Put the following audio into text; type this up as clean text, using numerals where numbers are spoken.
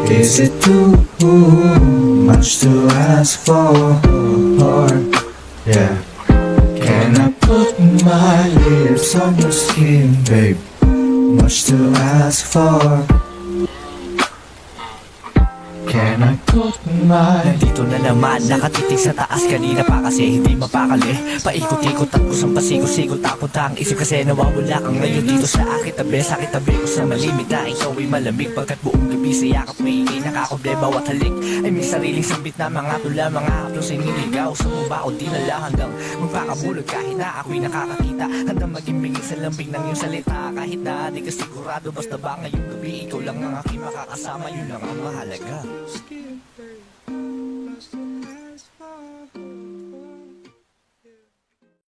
Is it too much to ask for? Yeah. Can I put my lips on your skin, babe? Much to ask for. Can I put my... Nandito na naman, nakatitig sa taas. Kanina pa kasi hindi mapakali. Paikot-ikot at kusang pasikot-sikot. Tapunta ang isip kasi nawawala kang ngayon dito sa akin tabi. Sa akin tabi ko sa malimit na ikaw ay malamig. Pagkat buong gabi sa yakap may ikay nakakoble. Bawat halik ay may sariling sambit na mga tula. Mga haplos ay niligaw sa mumba ko dinala hanggang magpakabulog. Kahit na ako'y nakakakita, handang maging bigay sa lambing ng iyong salita. Kahit na di ka sigurado, basta ba ngayong gabi ikaw lang ang aking makakasama. Yun lang ang mahalaga. Skin